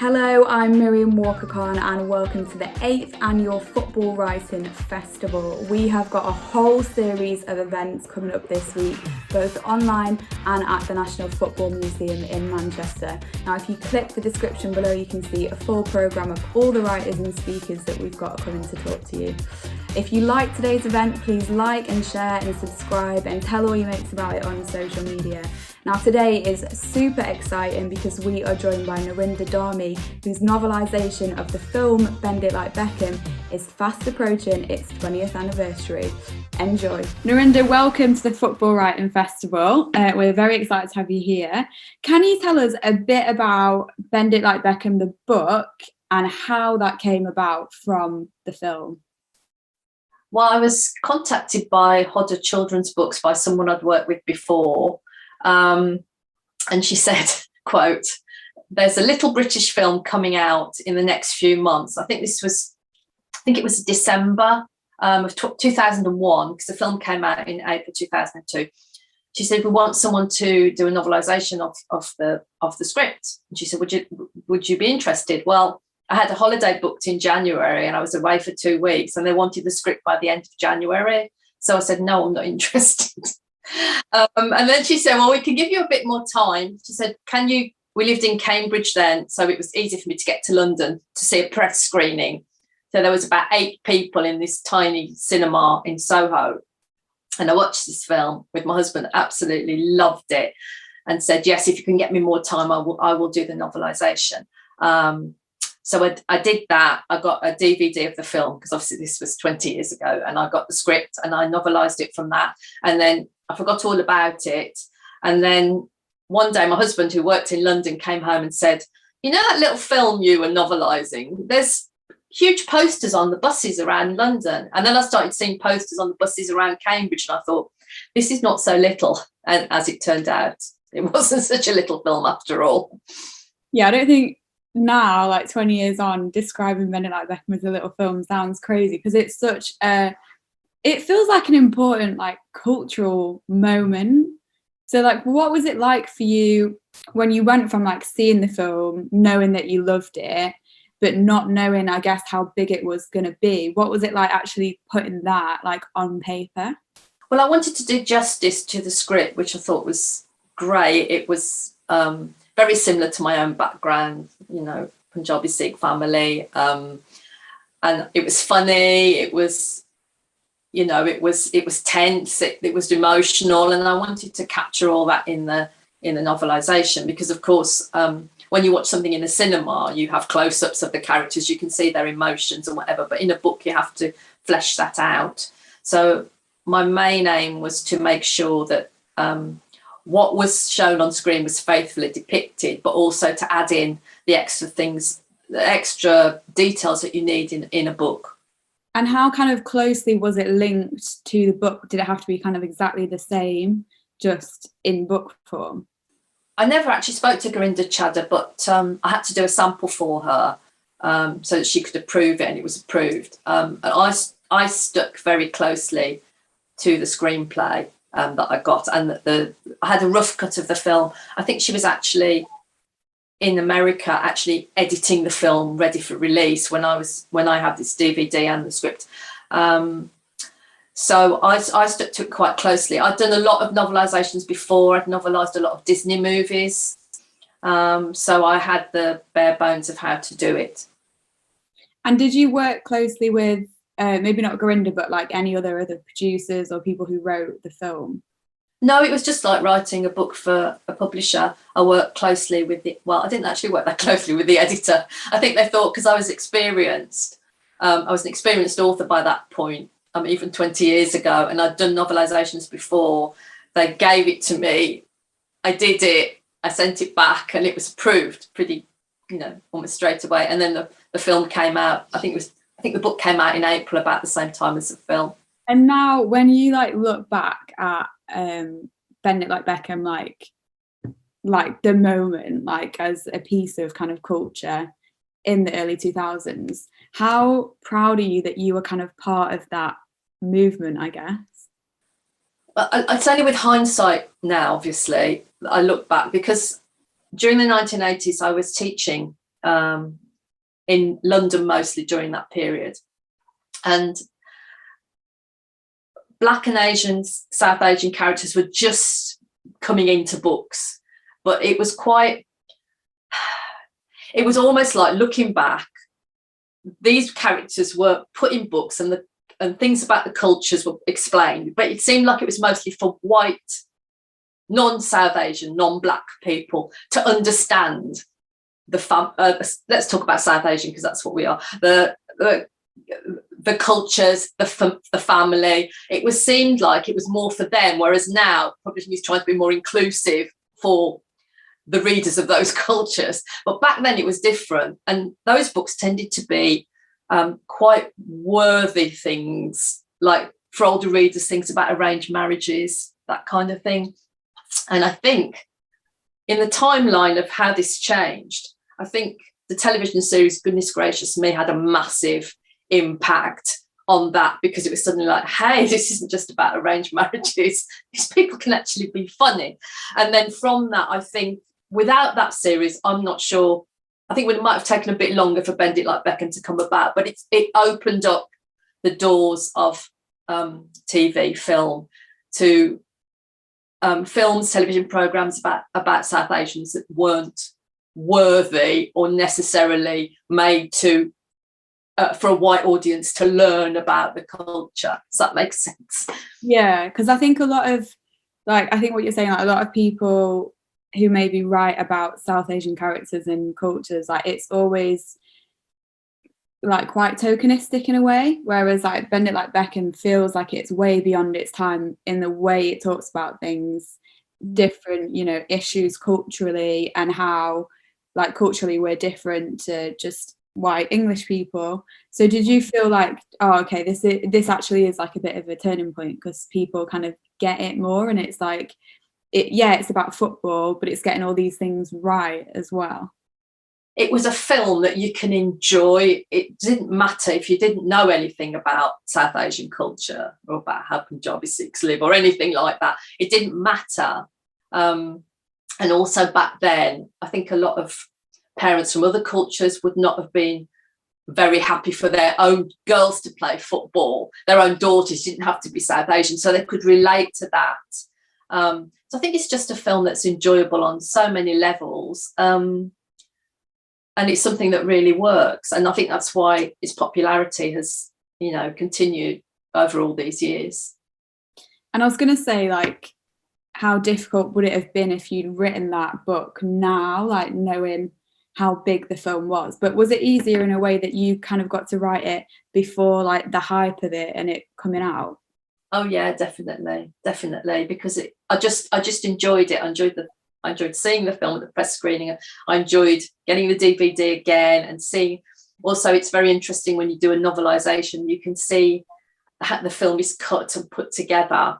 Hello, I'm Miriam Walker-Khan and welcome to the 8th Annual Football Writing Festival. We have got a whole series of events coming up this week, both online and at the National Football Museum in Manchester. Now, if you click the description below, you can see a full programme of all the writers and speakers that we've got coming to talk to you. If you like today's event, please like and share and subscribe and tell all your mates about it on social media. Now today is super exciting because we are joined by Narinder Dhami, whose novelisation of the film Bend It Like Beckham is fast approaching its 20th anniversary. Enjoy. Narinder, welcome to the Football Writing Festival. We're very excited to have you here. Can you tell us a bit about Bend It Like Beckham, the book, and how that came about from the film? Well, I was contacted by Hodder Children's Books by someone I'd worked with before. And she said, quote, "There's a little British film coming out in the next few months." I think it was December of 2001, because the film came out in April 2002. She said, "We want someone to do a novelisation of the script." And she said, would you be interested? Well, I had a holiday booked in January and I was away for 2 weeks and they wanted the script by the end of January. So I said, no, I'm not interested. And then she said, well, we can give you a bit more time. She said, we lived in Cambridge then, so it was easy for me to get to London to see a press screening. So there was about 8 people in this tiny cinema in Soho. And I watched this film with my husband, absolutely loved it, and said, yes, if you can get me more time, I will do the novelisation. So I did that. I got a DVD of the film, because obviously this was 20 years ago, and I got the script and I novelised it from that. And then I forgot all about it. And then one day my husband, who worked in London, came home and said, you know that little film you were novelising? There's huge posters on the buses around London. And then I started seeing posters on the buses around Cambridge, and I thought, this is not so little. And as it turned out, it wasn't such a little film after all. Yeah, I don't think now, like 20 years on, describing Bend It Like Beckham as a little film sounds crazy, because it's such a, it feels like an important like cultural moment. So like, what was it like for you when you went from like seeing the film, knowing that you loved it, but not knowing, I guess, how big it was going to be? What was it like actually putting that like on paper? Well, I wanted to do justice to the script, which I thought was great. It was very similar to my own background, you know, Punjabi Sikh family, and it was funny. It was, you know, it was tense. It was emotional, and I wanted to capture all that in the novelisation, because of course, when you watch something in the cinema, you have close-ups of the characters, you can see their emotions and whatever. But in a book, you have to flesh that out. So my main aim was to make sure that what was shown on screen was faithfully depicted, but also to add in the extra things, the extra details that you need in a book. And how kind of closely was it linked to the book? Did it have to be kind of exactly the same, just in book form? I never actually spoke to Narinder Dhami, but I had to do a sample for her so that she could approve it, and it was approved. And I stuck very closely to the screenplay that I got, and I had a rough cut of the film. I think she was actually in America, actually editing the film ready for release when I had this DVD and the script. So I stuck to it quite closely. I'd done a lot of novelisations before. I'd novelised a lot of Disney movies. So I had the bare bones of how to do it. And did you work closely with, maybe not Narinder, but like any other producers or people who wrote the film? No, it was just like writing a book for a publisher. I worked closely with I didn't actually work that closely with the editor. I think they thought, because I was experienced, I was an experienced author by that point, even 20 years ago, and I'd done novelisations before. They gave it to me. I did it. I sent it back, and it was approved pretty, you know, almost straight away. And then the film came out. I think the book came out in April, about the same time as the film. And now, when you like look back at Bend It Like Beckham, like the moment, like as a piece of kind of culture in the early 2000s, how proud are you that you were kind of part of that movement, I guess? It's only with hindsight now, obviously, I look back, because during the 1980s I was teaching in London mostly during that period. And Black and South Asian characters were just coming into books, but it was almost like, looking back, these characters were put in books and things about the cultures were explained, but it seemed like it was mostly for white, non-South Asian, non-Black people to understand let's talk about South Asian because that's what we are, the cultures, the family. It seemed like it was more for them, whereas now publishing is trying to be more inclusive for the readers of those cultures. But back then it was different, and those books tended to be quite worthy things, like for older readers, things about arranged marriages, that kind of thing. And I think in the timeline of how this changed, I think the television series Goodness Gracious Me had a massive impact on that, because it was suddenly like, hey, this isn't just about arranged marriages, these people can actually be funny. And then from that, I think without that series, I'm not sure, I think it might have taken a bit longer for Bend It Like Beckham to come about, but it opened up the doors of TV, film, to films, television programs about South Asians that weren't worthy or necessarily made to for a white audience to learn about the culture. Does that make sense? Yeah, because I think a lot of, like, I think what you're saying, like, a lot of people who maybe write about South Asian characters and cultures, like, it's always like quite tokenistic in a way, whereas like Bend It Like Beckham feels like it's way beyond its time in the way it talks about things, different, you know, issues culturally, and how like culturally we're different to just white English people. So did you feel like, oh, okay, this actually is like a bit of a turning point because people kind of get it more, and it's like, it's about football, but it's getting all these things right as well? It was a film that you can enjoy. It didn't matter if you didn't know anything about South Asian culture or about how Punjabi Sikhs live or anything like that. It didn't matter. And also back then, I think a lot of parents from other cultures would not have been very happy for their own girls to play football. Their own daughters didn't have to be South Asian, so they could relate to that. So I think it's just a film that's enjoyable on so many levels. And it's something that really works. And I think that's why its popularity has, you know, continued over all these years. And I was going to say, like, how difficult would it have been if you'd written that book now, like knowing how big the film was? But was it easier in a way that you kind of got to write it before like the hype of it and it coming out? Oh yeah, definitely, because I just enjoyed it. I enjoyed seeing the film at the press screening. I enjoyed getting the DVD again and seeing. Also, it's very interesting when you do a novelization, you can see how the film is cut and put together,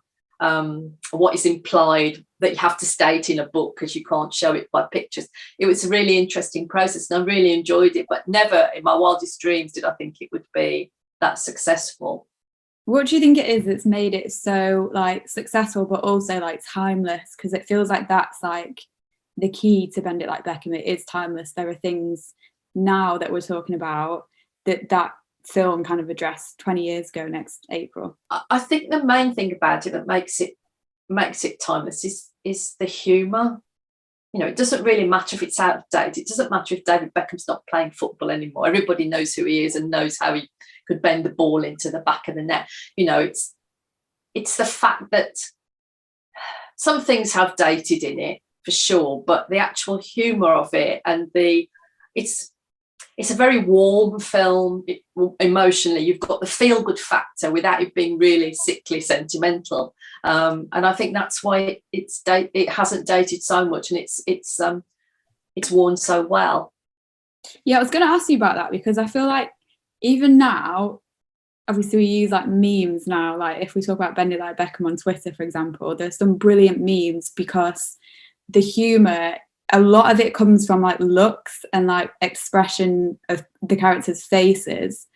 what is implied that you have to state in a book because you can't show it by pictures. It was a really interesting process and I really enjoyed it, but never in my wildest dreams did I think it would be that successful. What do you think it is that's made it so like successful but also like timeless? Because it feels like that's like the key to Bend It Like Beckham. It is timeless. There are things now that we're talking about that film kind of addressed 20 years ago next April. I think the main thing about it that makes it timeless is the humour. You know, it doesn't really matter if it's out of date. It doesn't matter if David Beckham's not playing football anymore. Everybody knows who he is and knows how he could bend the ball into the back of the net. You know, it's the fact that some things have dated in it for sure, but the actual humour of it and it's a very warm film. Emotionally, you've got the feel-good factor without it being really sickly sentimental, and I think that's why it hasn't dated so much, and it's worn so well. Yeah, I was going to ask you about that because I feel like even now, obviously we use like memes now. Like if we talk about Bend It Like Beckham on Twitter, for example, there's some brilliant memes because the humour, a lot of it comes from like looks and like expression of the characters' faces.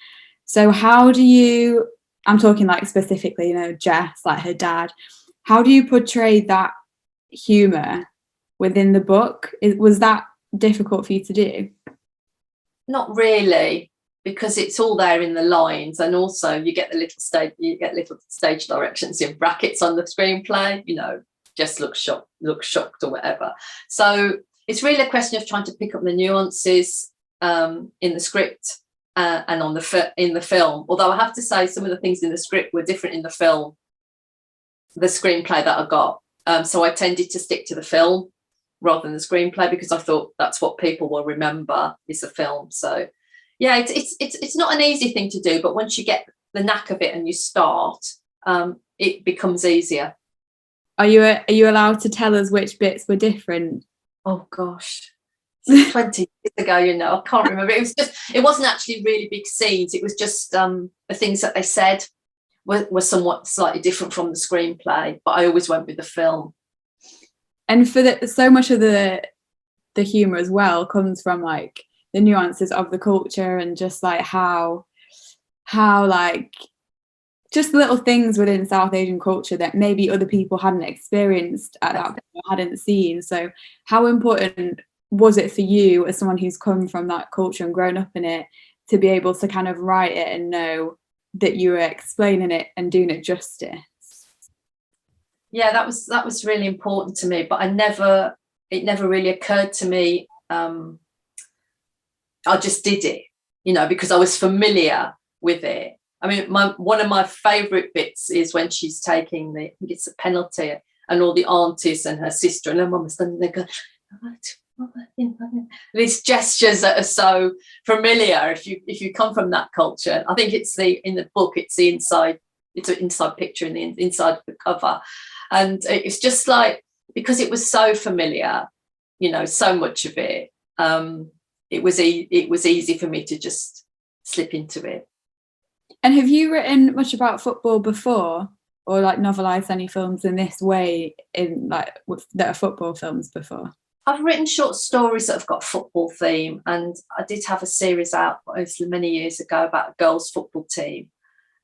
So how do you, I'm talking like specifically, you know, Jess, like her dad, how do you portray that humour within the book? Was that difficult for you to do? Not really, because it's all there in the lines, and also you get little stage directions in brackets on the screenplay. Just look shocked or whatever. So it's really a question of trying to pick up the nuances in the script and in the film. Although I have to say, some of the things in the script were different in the film, the screenplay that I got. So I tended to stick to the film rather than the screenplay, because I thought that's what people will remember is the film. So yeah, it's not an easy thing to do, but once you get the knack of it and you start, it becomes easier. Are you allowed to tell us which bits were different? Oh gosh, 20 years ago, I can't remember. It wasn't actually really big scenes. It was just the things that they said were somewhat slightly different from the screenplay, but I always went with the film. And for so much of the humor as well comes from like the nuances of the culture, and just like how like just little things within South Asian culture that maybe other people hadn't experienced at that point, or hadn't seen. So how important was it for you, as someone who's come from that culture and grown up in it, to be able to kind of write it and know that you were explaining it and doing it justice? Yeah, that was really important to me, but it never really occurred to me. I just did it, because I was familiar with it. I mean, one of my favourite bits is when she's taking I think it's a penalty, and all the aunties and her sister and her mum are standing there going, these gestures that are so familiar if you come from that culture. I think in the book it's an inside picture in the inside of the cover, and it's just like, because it was so familiar, so much of it, it was easy for me to just slip into it. And have you written much about football before, or like novelised any films in this way, in like that are football films before? I've written short stories that have got a football theme, and I did have a series out many years ago about a girls' football team.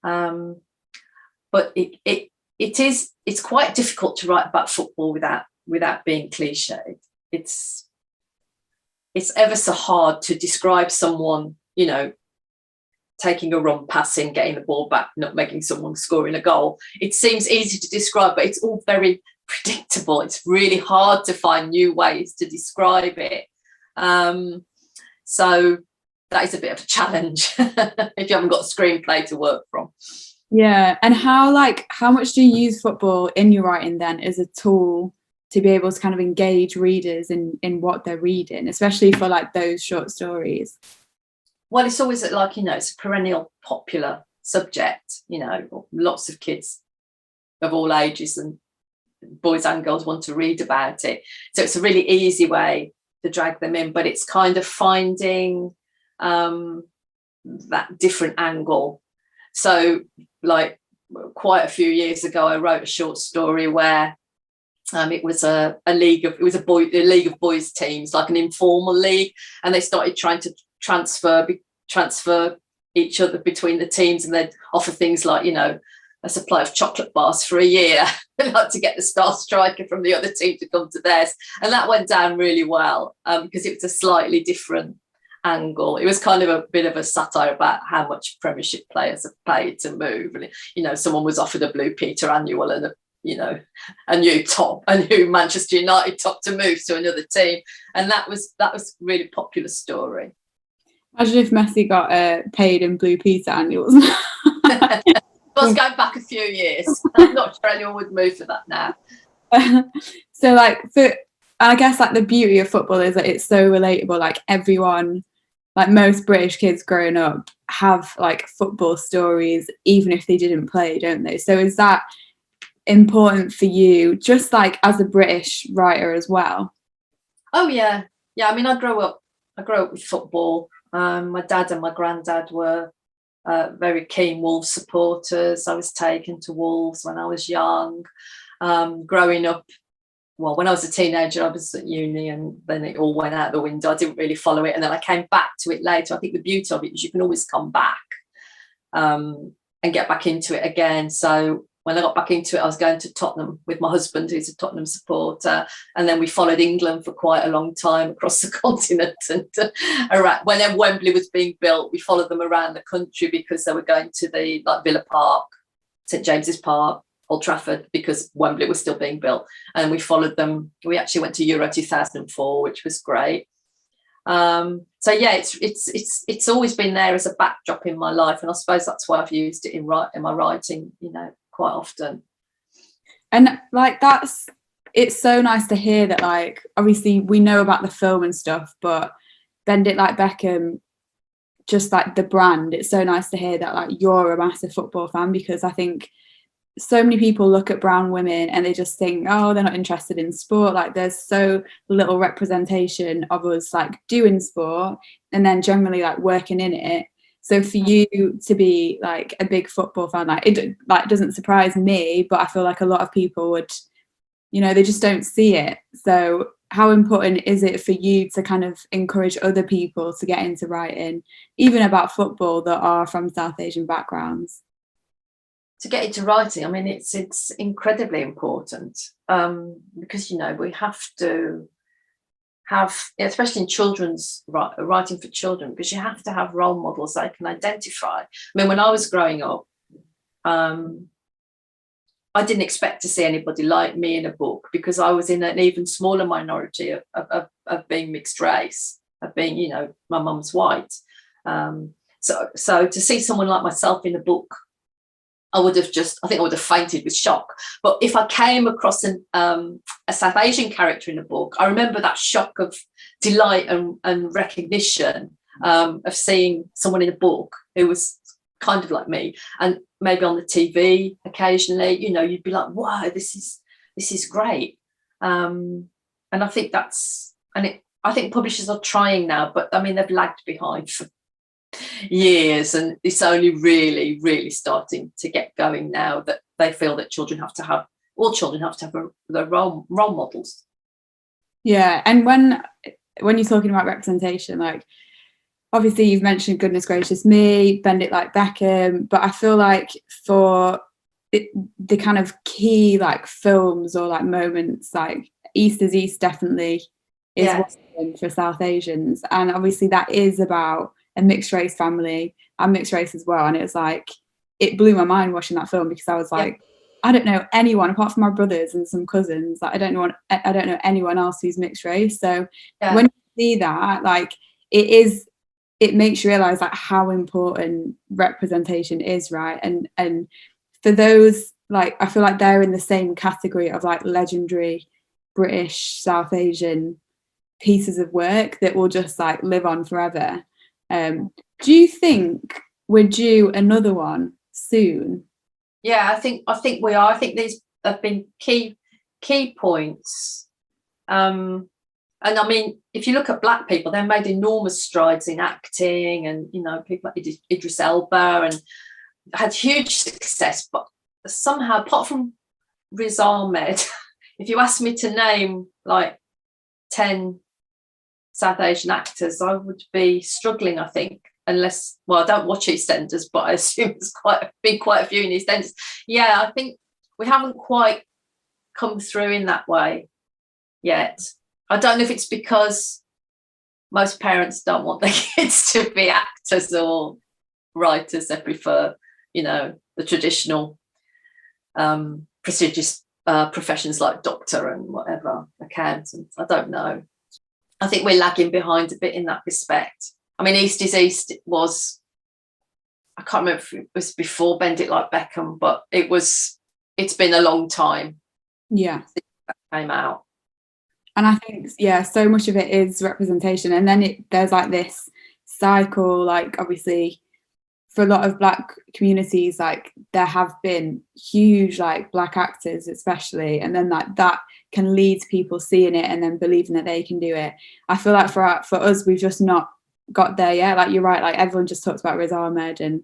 But it's quite difficult to write about football without being cliched. It's ever so hard to describe someone, taking a run, passing, getting the ball back, not making someone scoring a goal. It seems easy to describe, but it's all very predictable. It's really hard to find new ways to describe it. So that is a bit of a challenge if you haven't got a screenplay to work from. Yeah. And how much do you use football in your writing then as a tool to be able to kind of engage readers in what they're reading, especially for like those short stories? Well, it's always like, it's a perennial popular subject, lots of kids of all ages and boys and girls want to read about it. So it's a really easy way to drag them in, but it's kind of finding that different angle. So like quite a few years ago, I wrote a short story where it was a league of boys teams, like an informal league, and they started trying to transfer each other between the teams, and they'd offer things like, a supply of chocolate bars for a year, like to get the star striker from the other team to come to theirs. And that went down really well because it was a slightly different angle. It was kind of a bit of a satire about how much Premiership players have paid to move, and someone was offered a Blue Peter annual and a new Manchester United top to move to another team, and that was a really popular story. Imagine if Messi got paid in Blue Peter annuals. I was going back a few years. I'm not sure anyone would move for that now. So I guess like the beauty of football is that it's so relatable. Like everyone, like most British kids growing up have like football stories, even if they didn't play, don't they? So is that important for you, just like as a British writer as well? Oh yeah. I mean, I grew up with football. My dad and my granddad were very keen Wolves supporters. I was taken to Wolves when I was young. Growing up, well, when I was a teenager, I was at uni, and then it all went out the window. I didn't really follow it, and then I came back to it later. I think the beauty of it is you can always come back and get back into it again. So when I got back into it, I was going to Tottenham with my husband, who's a Tottenham supporter, and then we followed England for quite a long time across the continent. And around, whenever Wembley was being built, we followed them around the country because they were going to the Villa Park, St James's Park, Old Trafford, because Wembley was still being built, and we followed them. We actually went to Euro 2004, which was great. So yeah, it's always been there as a backdrop in my life, and I suppose that's why I've used it in my writing, quite often. And like it's so nice to hear that, like, obviously we know about the film and stuff, but Bend It Like Beckham, just like the brand, it's so nice to hear that like you're a massive football fan, because I think so many people look at brown women and they just think, oh, they're not interested in sport. Like, there's so little representation of us like doing sport and then generally like working in it. So for you to be like a big football fan, like it like doesn't surprise me, but I feel like a lot of people would, they just don't see it. So how important is it for you to kind of encourage other people to get into writing, even about football, that are from South Asian backgrounds? To get into writing, I mean, it's incredibly important, because we have to have, especially in children's writing for children, because you have to have role models they can identify. I mean, when I was growing up, I didn't expect to see anybody like me in a book, because I was in an even smaller minority of being mixed race, of being, my mum's white. So to see someone like myself in a book, I think I would have fainted with shock. But if I came across a South Asian character in a book, I remember that shock of delight and recognition, of seeing someone in a book who was kind of like me, and maybe on the TV occasionally, you'd be like, wow, this is great. And I think I think publishers are trying now, but I mean, they've lagged behind for years, and it's only really, really starting to get going now, that they feel that all children have to have their role models. Yeah, and when you're talking about representation, like obviously you've mentioned Goodness Gracious Me, Bend It Like Beckham, but I feel like for the kind of key like films or like moments, like East is East definitely is one for South Asians, and obviously that is about a mixed race family. I'm mixed race as well, and it was like, it blew my mind watching that film, because I was like, I don't know anyone apart from my brothers and some cousins. Like, I don't know anyone else who's mixed race. So when you see that, like, it makes you realize like how important representation is, right? And for those, like, I feel like they're in the same category of like legendary British South Asian pieces of work that will just like live on forever. Do you think we're due another one soon? Yeah, I think we are. I think these have been key points. And I mean, if you look at Black people, they've made enormous strides in acting, and people like Idris Elba, and had huge success. But somehow, apart from Riz Ahmed, if you ask me to name like 10 South Asian actors, I would be struggling, I think, unless, well, I don't watch EastEnders, but I assume there's been quite a few in EastEnders. Yeah, I think we haven't quite come through in that way yet. I don't know if it's because most parents don't want their kids to be actors or writers. They prefer, the traditional prestigious professions like doctor and whatever, accountant. I don't know. I think we're lagging behind a bit in that respect. I mean, East is East was, I can't remember if it was before Bend It Like Beckham, but it's been a long time. Yeah. Since that came out. And I think, so much of it is representation. And then there's like this cycle, like obviously for a lot of Black communities, like there have been huge like Black actors especially, and then like that can lead to people seeing it and then believing that they can do it. I feel like for us, we've just not got there yet. Like, you're right, like everyone just talks about Riz Ahmed and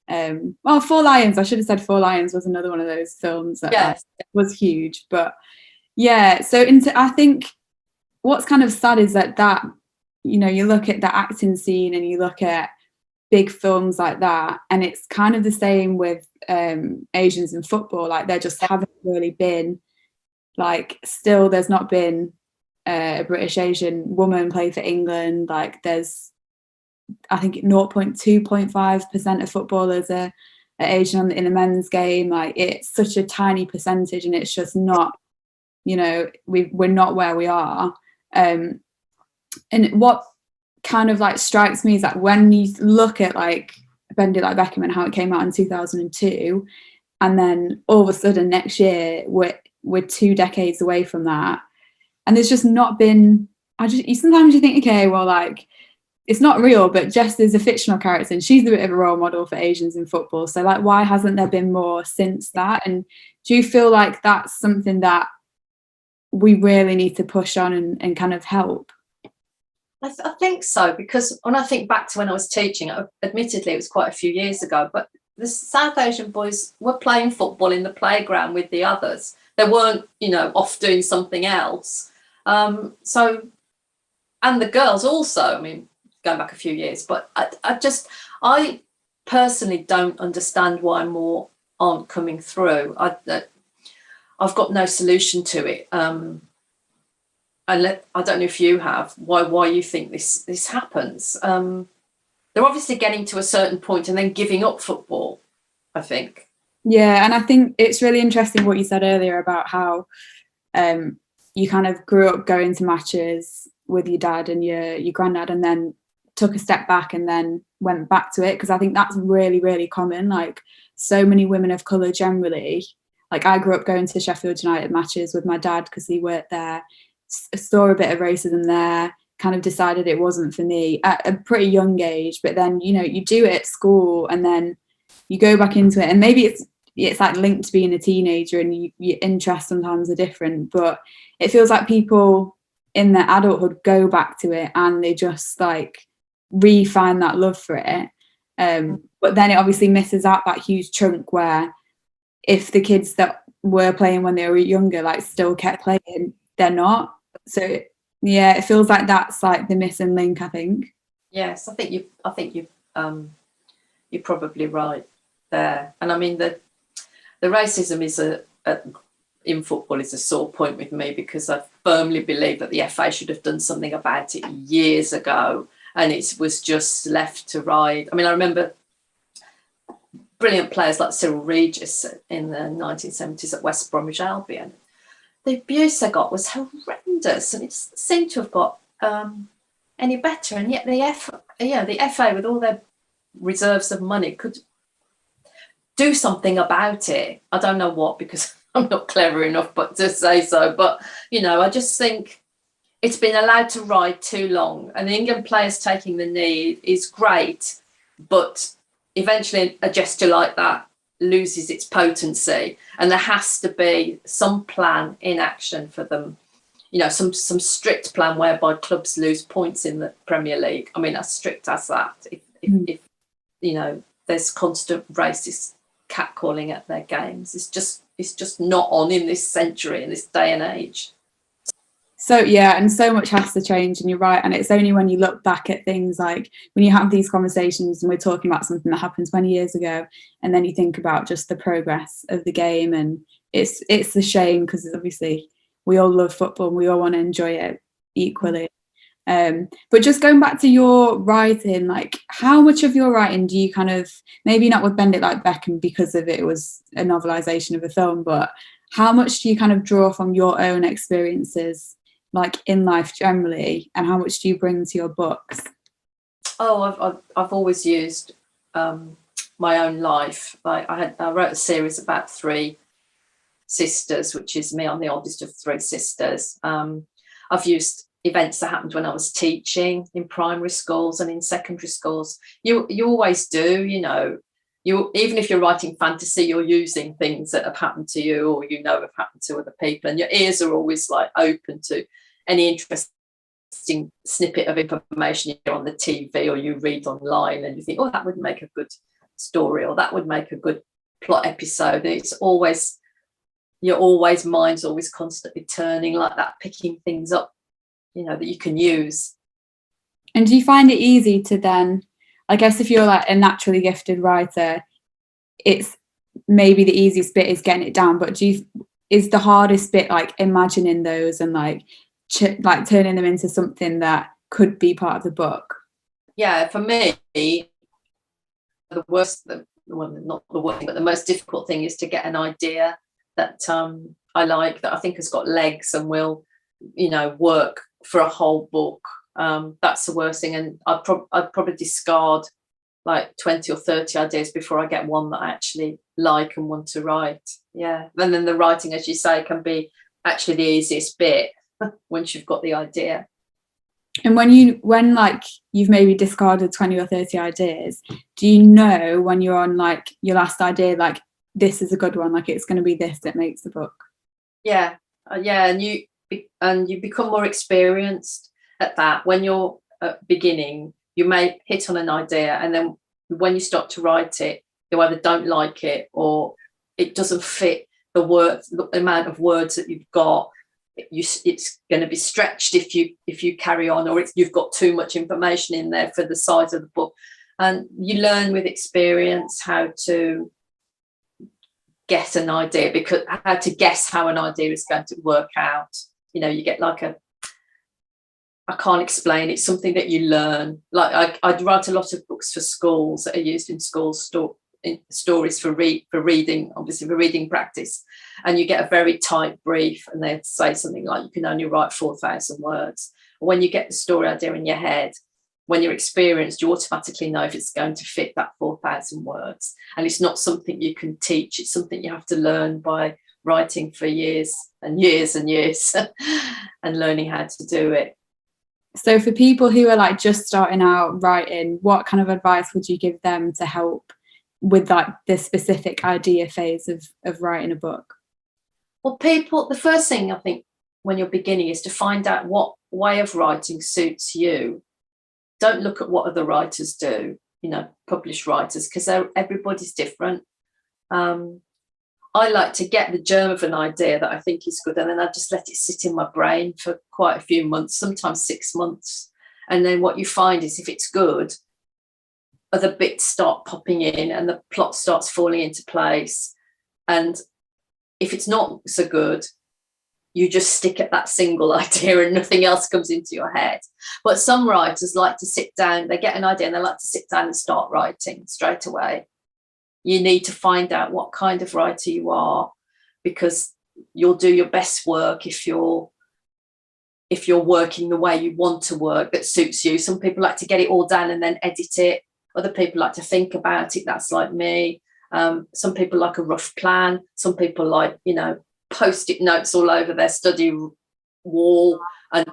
Four Lions. I should have said Four Lions was another one of those films that was huge. But so I think what's kind of sad is that you look at the acting scene and you look at big films like that. And it's kind of the same with Asians in football. Like there just haven't really been, like, still there's not been a British Asian woman play for England. Like there's, I think 0.2.5% of footballers are Asian in the men's game. Like it's such a tiny percentage, and it's just not, you know, we're not where we are. And what kind of like strikes me is that when you look at like Bend It Like Beckham and how it came out in 2002, and then all of a sudden next year we're 2 decades away from that, and there's just not been, sometimes you think, okay, well, like it's not real, but Jess is a fictional character and she's a bit of a role model for Asians in football, so like why hasn't there been more since that? And do you feel like that's something that we really need to push on and kind of help? I think so, because when I think back to when I was teaching, admittedly it was quite a few years ago, but the South Asian boys were playing football in the playground with the others. They weren't, you know, off doing something else. So, and the girls also, I mean, going back a few years, but I personally don't understand why more aren't coming through. I've got no solution to it. I don't know if you have, why you think this happens. They're obviously getting to a certain point and then giving up football, I think. Yeah, and I think it's really interesting what you said earlier about how you kind of grew up going to matches with your dad and your granddad, and then took a step back and then went back to it, because I think that's really, really common. Like so many women of colour generally, like I grew up going to Sheffield United matches with my dad because he worked there, saw a bit of racism there, kind of decided it wasn't for me at a pretty young age. But then, you know, you do it at school and then you go back into it, and maybe it's like linked to being a teenager and your interests sometimes are different, but it feels like people in their adulthood go back to it and they just like re-find that love for it. But then it obviously misses out that huge chunk where if the kids that were playing when they were younger like still kept playing, they're not. So yeah, it feels like that's like the missing link, I think. Yes, I think you're probably right there. And I mean the racism is in football is a sore point with me, because I firmly believe that the FA should have done something about it years ago, and it was just left to ride. I mean, I remember brilliant players like Cyril Regis in the 1970s at West Bromwich Albion. The abuse they got was horrendous, and it seemed to have got any better. And yet the FA, with all their reserves of money, could do something about it. I don't know what, because I'm not clever enough but to say so. But, you know, I just think it's been allowed to ride too long. And the England players taking the knee is great, but eventually a gesture like that loses its potency, and there has to be some plan in action for them, you know, some strict plan whereby clubs lose points in the Premier League. I mean, as strict as that. If you know, there's constant racist catcalling at their games, it's just not on in this century, in this day and age. So yeah, and so much has to change, and you're right. And it's only when you look back at things, like when you have these conversations and we're talking about something that happened 20 years ago, and then you think about just the progress of the game, and it's a shame, because obviously we all love football and we all want to enjoy it equally. But just going back to your writing, like how much of your writing do you kind of, maybe not with Bend It Like Beckham because of it was a novelisation of a film, but how much do you kind of draw from your own experiences like in life generally, and how much do you bring to your books? I've always used my own life. Like I wrote a series about 3 sisters, which is me. I'm the oldest of 3 sisters. I've used events that happened when I was teaching in primary schools and in secondary schools. You always do, you know. Even if you're writing fantasy, you're using things that have happened to you or you know have happened to other people, and your ears are always like open to any interesting snippet of information you're on the TV or you read online, and you think, oh, that would make a good story, or that would make a good plot episode. And it's always, mind's always constantly turning like that, picking things up, you know, that you can use. And do you find it easy to then, I guess if you're like a naturally gifted writer, it's maybe the easiest bit is getting it down, but is the hardest bit like imagining those and like turning them into something that could be part of the book? Yeah, for me, the worst, well, not the worst, but the most difficult thing is to get an idea that I like, that I think has got legs and will, work for a whole book. That's the worst thing, and I'd probably discard like 20 or 30 ideas before I get one that I actually like and want to write. Yeah, and then the writing, as you say, can be actually the easiest bit once you've got the idea. And when like you've maybe discarded 20 or 30 ideas, do you know when you're on like your last idea, like this is a good one, like it's going to be this that makes the book? Yeah, and you become more experienced at that. When you're at beginning, you may hit on an idea, and then when you start to write it, you either don't like it or it doesn't fit the amount of words that you've got. It's going to be stretched if you carry on, or you've got too much information in there for the size of the book. And you learn with experience how to get an idea, because how to guess how an idea is going to work out. You get like I can't explain. It's something that you learn. Like I'd write a lot of books for schools that are used in schools, stories for reading, obviously for reading practice. And you get a very tight brief, and they'd say something like, you can only write 4,000 words. When you get the story idea in your head, when you're experienced, you automatically know if it's going to fit that 4,000 words. And it's not something you can teach. It's something you have to learn by writing for years and years and years and learning how to do it. So for people who are like just starting out writing, what kind of advice would you give them to help with like the specific idea phase of writing a book? Well, the first thing I think when you're beginning is to find out what way of writing suits you. Don't look at what other writers do, published writers, because everybody's different. I like to get the germ of an idea that I think is good, and then I just let it sit in my brain for quite a few months, sometimes 6 months. And then what you find is, if it's good, other bits start popping in and the plot starts falling into place. And if it's not so good, you just stick at that single idea and nothing else comes into your head. But some writers like to sit down, they get an idea and they like to sit down and start writing straight away. You need to find out what kind of writer you are, because you'll do your best work if you're working the way you want to work, that suits you. Some people like to get it all down and then edit it. Other people like to think about it. That's like me. Some people like a rough plan. Some people like, Post-it notes all over their study wall, and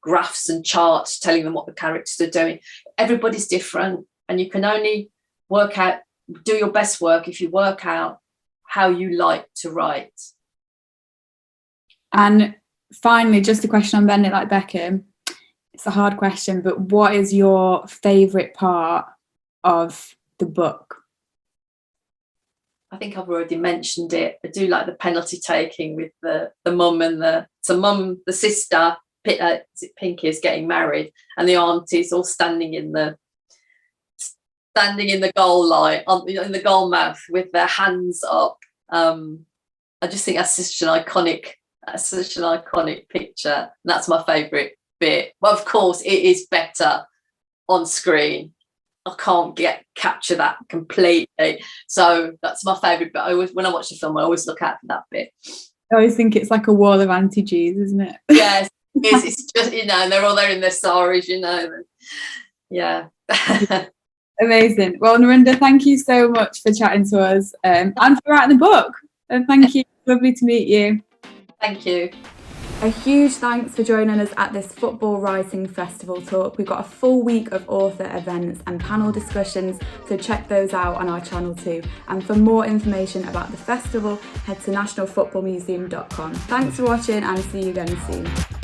graphs and charts telling them what the characters are doing. Everybody's different, and you can only do your best work if you work out how you like to write. And finally, just a question on Bend It Like Beckham. It's a hard question, but what is your favourite part of the book? I think I've already mentioned it. I do like the penalty taking with the mum and the sister, Pinky, is getting married, and the aunties all standing in the goal line, in the goal mouth with their hands up. I just think that's such an iconic picture. And that's my favourite bit. Well, of course, it is better on screen. I can't capture that completely. So that's my favourite bit. When I watch the film, I always look out for that bit. I always think it's like a wall of anti-Gs, isn't it? Yes, it's just, and they're all there in their saris, Yeah. Amazing. Well, Narinder, thank you so much for chatting to us and for writing the book. And thank you. Lovely to meet you. Thank you. A huge thanks for joining us at this Football Writing Festival talk. We've got a full week of author events and panel discussions, so check those out on our channel too. And for more information about the festival, head to nationalfootballmuseum.com. Thanks for watching, and see you again soon.